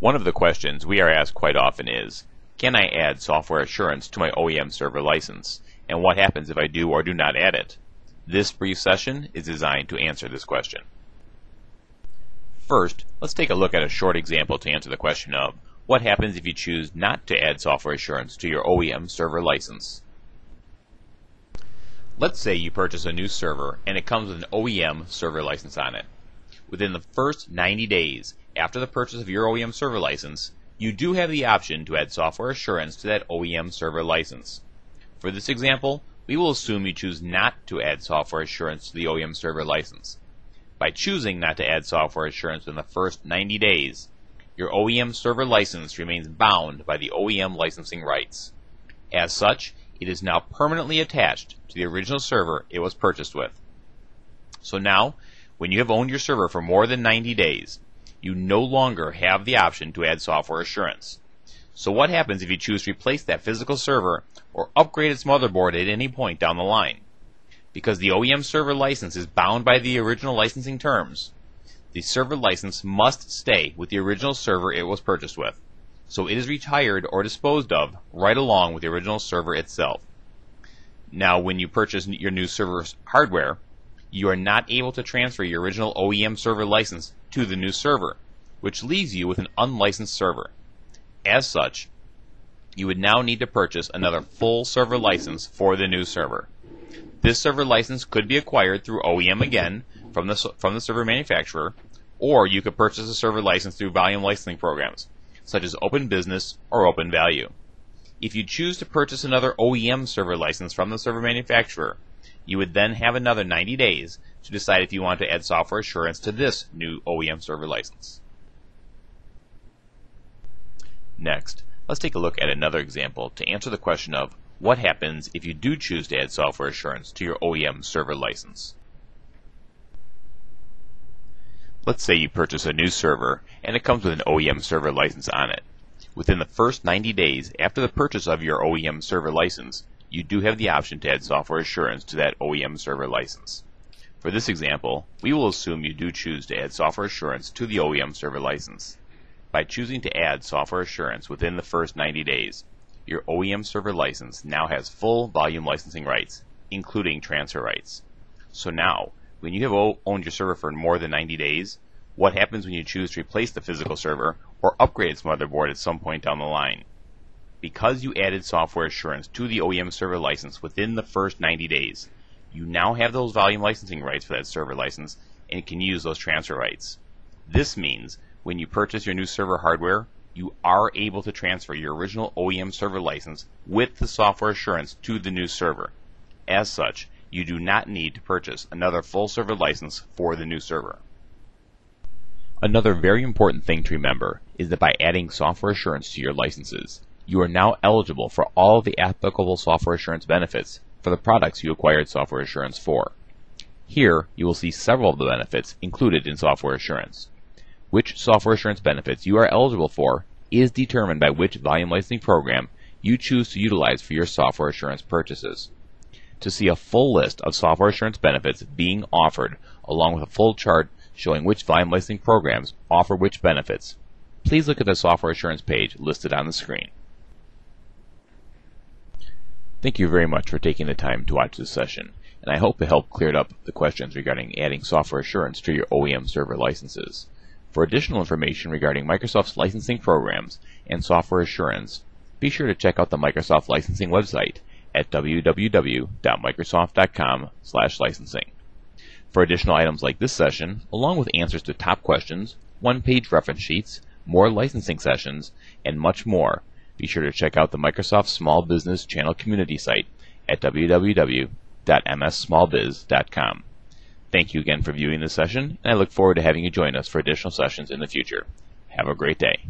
One of the questions we are asked quite often is, can I add software assurance to my OEM server license? And what happens if I do or do not add it? This brief session is designed to answer this question. First, let's take a look at a short example to answer the question of, what happens if you choose not to add software assurance to your OEM server license? Let's say you purchase a new server and it comes with an OEM server license on it. Within the first 90 days after the purchase of your OEM server license, you do have the option to add software assurance to that OEM server license. For this example, we will assume you choose not to add software assurance to the OEM server license. By choosing not to add software assurance in the first 90 days, your OEM server license remains bound by the OEM licensing rights. As such, it is now permanently attached to the original server it was purchased with. So now, when you have owned your server for more than 90 days, you no longer have the option to add software assurance. So what happens if you choose to replace that physical server or upgrade its motherboard at any point down the line? Because the OEM server license is bound by the original licensing terms, the server license must stay with the original server it was purchased with. So it is retired or disposed of right along with the original server itself. Now, when you purchase your new server hardware, you are not able to transfer your original OEM server license to the new server, which leaves you with an unlicensed server. As such, you would now need to purchase another full server license for the new server. This server license could be acquired through OEM again from the server manufacturer, or you could purchase a server license through volume licensing programs, such as Open Business or Open Value. If you choose to purchase another OEM server license from the server manufacturer, you would then have another 90 days to decide if you want to add software assurance to this new OEM server license. Next, let's take a look at another example to answer the question of what happens if you do choose to add software assurance to your OEM server license. Let's say you purchase a new server and it comes with an OEM server license on it. Within the first 90 days after the purchase of your OEM server license, you do have the option to add software assurance to that OEM server license. For this example, we will assume you do choose to add software assurance to the OEM server license. By choosing to add software assurance within the first 90 days, your OEM server license now has full volume licensing rights, including transfer rights. So now, when you have owned your server for more than 90 days, what happens when you choose to replace the physical server or upgrade its motherboard at some point down the line? Because you added software assurance to the OEM server license within the first 90 days, you now have those volume licensing rights for that server license and can use those transfer rights. This means when you purchase your new server hardware, you are able to transfer your original OEM server license with the software assurance to the new server. As such, you do not need to purchase another full server license for the new server. Another very important thing to remember is that by adding software assurance to your licenses, you are now eligible for all the applicable software assurance benefits for the products you acquired software assurance for. Here, you will see several of the benefits included in software assurance. Which software assurance benefits you are eligible for is determined by which volume licensing program you choose to utilize for your software assurance purchases. To see a full list of software assurance benefits being offered, along with a full chart showing which volume licensing programs offer which benefits, please look at the software assurance page listed on the screen. Thank you very much for taking the time to watch this session, and I hope it helped clear up the questions regarding adding software assurance to your OEM server licenses. For additional information regarding Microsoft's licensing programs and software assurance, be sure to check out the Microsoft licensing website at www.microsoft.com/licensing. For additional items like this session, along with answers to top questions, one-page reference sheets, more licensing sessions, and much more, be sure to check out the Microsoft Small Business Channel Community site at www.mssmallbiz.com. Thank you again for viewing this session, and I look forward to having you join us for additional sessions in the future. Have a great day.